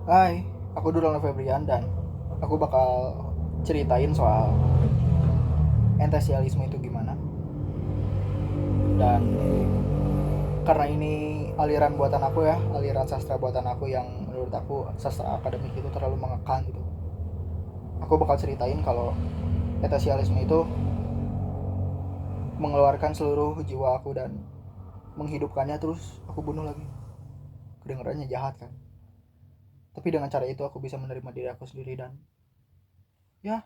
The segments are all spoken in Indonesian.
Hai, aku Dural Febrian dan aku bakal ceritain soal entusiasme itu gimana. Dan karena ini aliran buatan aku ya, aliran sastra buatan aku yang menurut aku sastra akademik itu terlalu mengekang gitu. Aku bakal ceritain kalau entusiasme itu mengeluarkan seluruh jiwa aku dan menghidupkannya terus aku bunuh lagi. Kedengarannya jahat kan. Tapi dengan cara itu aku bisa menerima diri aku sendiri dan ya,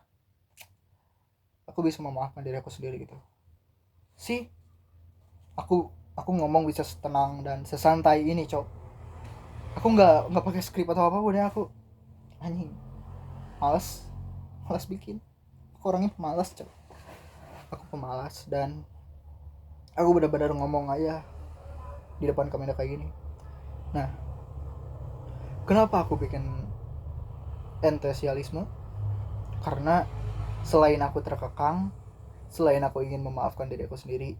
aku bisa memaafkan diri aku sendiri gitu. Sih, aku ngomong bisa tenang dan sesantai ini cok. Aku nggak pakai skrip atau apa udah aku anjing malas malas bikin. Aku orangnya pemalas cok. Aku pemalas dan aku benar-benar ngomong aja di depan kamera kayak gini. Nah, kenapa aku bikin entusiasme? Karena selain aku terkekang, selain aku ingin memaafkan diri aku sendiri,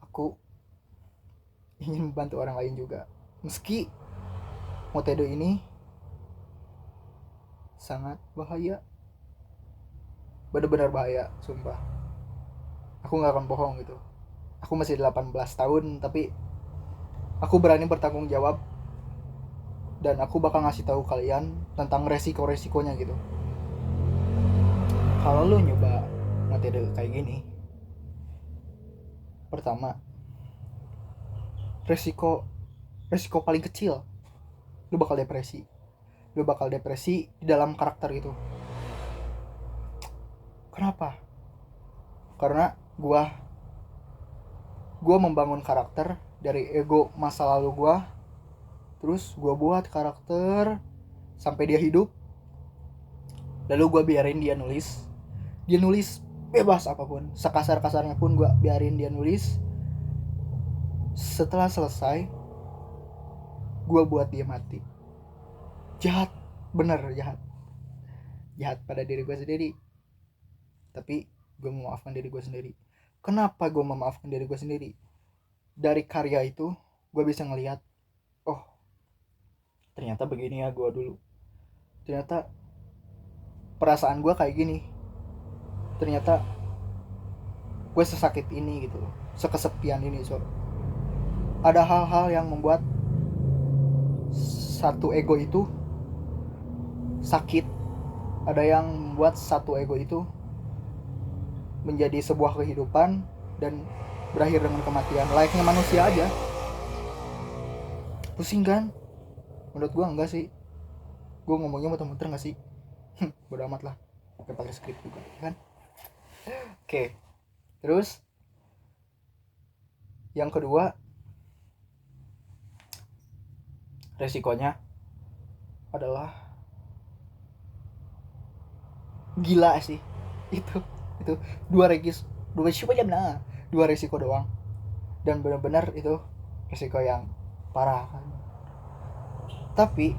aku ingin membantu orang lain juga. Meski metode ini sangat bahaya, benar-benar bahaya, sumpah. Aku nggak akan bohong gitu. Aku masih 18 tahun tapi aku berani bertanggung jawab dan aku bakal ngasih tahu kalian tentang resiko-resikonya gitu. Kalau lu nyoba metode kayak gini, pertama, resiko resiko paling kecil, lu bakal depresi. Lu bakal depresi di dalam karakter itu. Kenapa? Karena gua membangun karakter dari ego masa lalu gua, terus gua buat karakter sampai dia hidup, lalu gua biarin dia nulis bebas apapun, sekasar kasarnya pun gue biarin dia nulis. Setelah selesai gue buat dia mati. Jahat, bener jahat, jahat pada diri gue sendiri. Tapi gue memaafkan diri gue sendiri. Kenapa gue memaafkan diri gue sendiri? Dari karya itu gue bisa ngelihat, oh ternyata begini ya gue dulu, ternyata perasaan gue kayak gini, ternyata gue sesakit ini gitu, sekesepian ini. So ada hal-hal yang membuat satu ego itu sakit, ada yang membuat satu ego itu menjadi sebuah kehidupan dan berakhir dengan kematian layaknya manusia aja. Pusing kan? Menurut gua enggak sih. Gua ngomongnya muter-muter nggak sih? Bodo amat lah, pakai skrip juga kan. Oke, terus yang kedua, resikonya adalah gila sih. Itu dua regis dua siapa aja nah dua resiko doang, dan benar-benar itu resiko yang parah kan. Tapi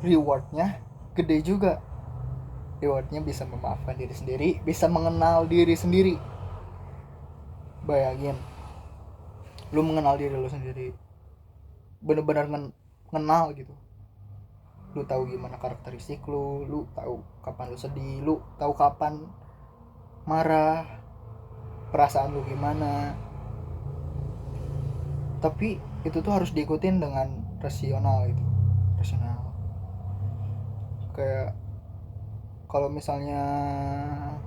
rewardnya gede juga. Rewardnya bisa memaafkan diri sendiri, bisa mengenal diri sendiri. Bayangin lu mengenal diri lu sendiri, bener-bener kenal gitu. Lu tahu gimana karakteristik lu tahu kapan lu sedih, lu tahu kapan marah, perasaan lu gimana. Tapi itu tuh harus diikutin dengan rasional gitu, rasional. Kayak kalau misalnya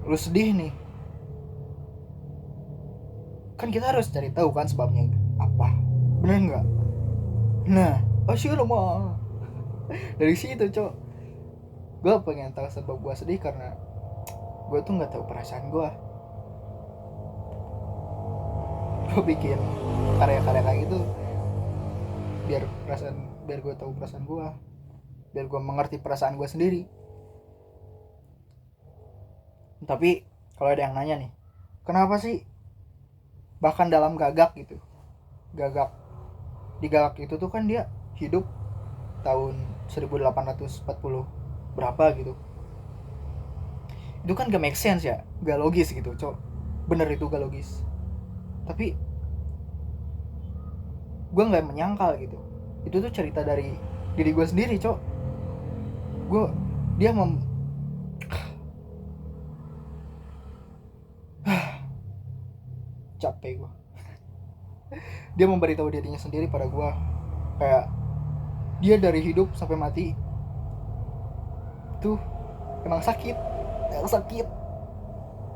lu sedih nih, kan kita harus cari tahu kan sebabnya apa, bener nggak? Nah, asyik mah dari situ cok, gue pengen tahu sebab gue sedih karena gue tuh nggak tahu perasaan gue bikin karya-karya kayak gitu biar gue tahu perasaan gue, biar gue mengerti perasaan gue sendiri. Tapi kalau ada yang nanya nih, kenapa sih bahkan dalam gagak gitu, gagak di gagak itu tuh kan dia hidup tahun 1840 berapa gitu, itu kan gak make sense ya, gak logis gitu cok, bener itu gak logis. Tapi gue nggak menyangkal gitu, Itu tuh cerita dari diri gue sendiri, cok. Gue dia capek gue. Dia memberitahu dirinya sendiri pada gue, kayak dia dari hidup sampai mati tuh emang sakit,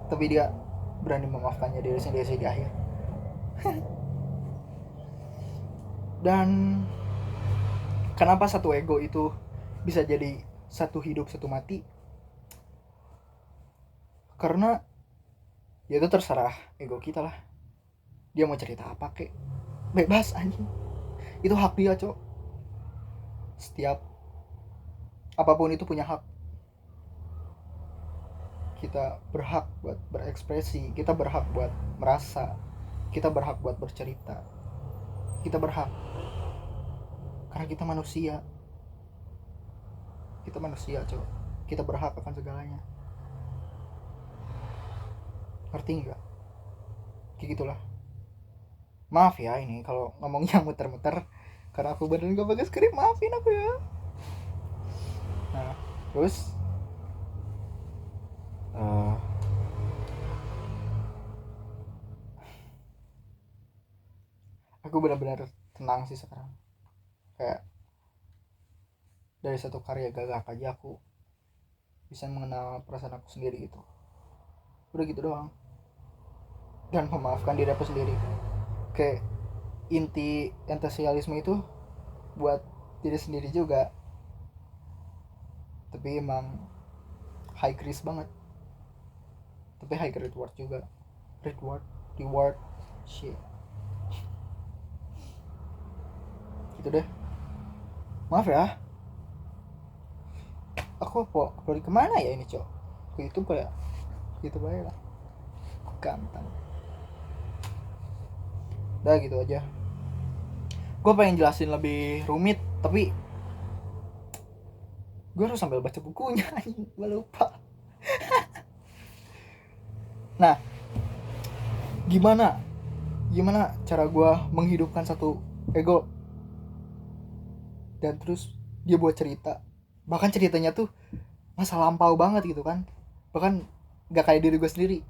tapi dia berani memaafkannya diri sendiri di akhir. Dan kenapa satu ego itu bisa jadi satu hidup satu mati? Karena ya itu terserah ego kita lah. Dia mau cerita apa kek, bebas anjing. Itu hak dia, cok. Setiap apapun itu punya hak. Kita berhak buat berekspresi, kita berhak buat merasa, kita berhak buat bercerita. Kita berhak karena kita manusia. Kita manusia, cok. Kita berhak akan segalanya. Ngerti nggak? Kayak gitulah. Maaf ya ini kalau ngomongnya muter-muter, karena aku beneran gak bagus skrip, maafin aku ya. Nah, terus aku benar-benar tenang sih sekarang. Kayak dari satu karya gagak aja aku bisa mengenal perasaan aku sendiri gitu. Udah gitu doang. Dan memaafkan diri aku sendiri. Kayak inti entusiasme itu buat diri sendiri juga. Tapi emang high risk banget. Tapi high reward juga. Reward shit. Gitu deh. Maaf ya. Aku upload kemana ya ini, cok? Ke YouTube kayak gitu aja lah. Aku ganteng. Udah gitu aja. Gue pengen jelasin lebih rumit, tapi gue harus sambil baca bukunya. Gue lupa. Nah, gimana cara gue menghidupkan satu ego dan terus dia buat cerita, bahkan ceritanya tuh masa lampau banget gitu kan, bahkan gak kayak diri gue sendiri.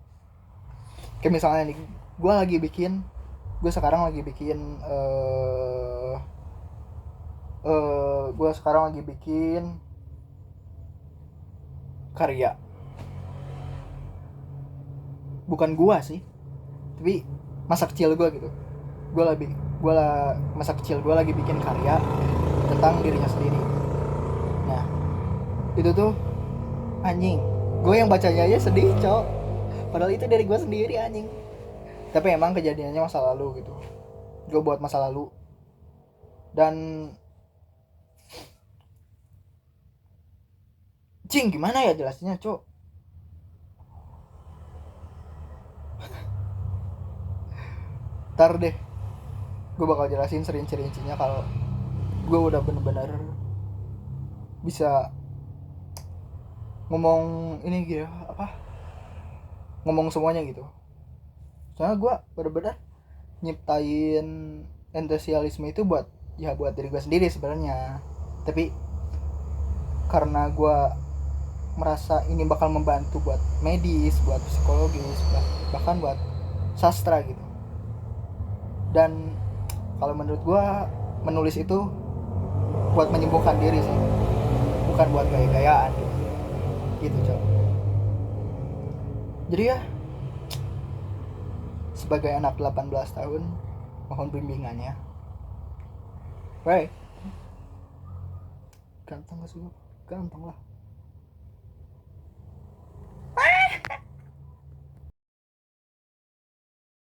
Kayak misalnya nih, gue sekarang lagi bikin karya. Bukan gue sih, tapi masa kecil gue gitu. Masa kecil gue lagi bikin karya tentang dirinya sendiri. Nah, itu tuh anjing, gue yang bacanya aja sedih, cok. Padahal itu dari gue sendiri, anjing. Tapi emang kejadiannya masa lalu gitu. Gue buat masa lalu. Dan gimana ya jelasnya, cok? Ntar deh, gue bakal jelasin serinci-rincinya kalau gue udah bener-bener bisa ngomong ini gitu, ngomong semuanya gitu. Soalnya gue bener-bener nyiptain entusiasme itu buat diri gue sendiri sebenarnya. Tapi karena gue merasa ini bakal membantu buat medis, buat psikologis, bahkan buat sastra gitu. Dan kalau menurut gue menulis itu buat menyembuhkan diri sih, bukan buat gaya-gayaan gitu cok. Jadi ya, sebagai anak 18 tahun, mohon bimbingannya. Ganteng gak sih? Ganteng lah.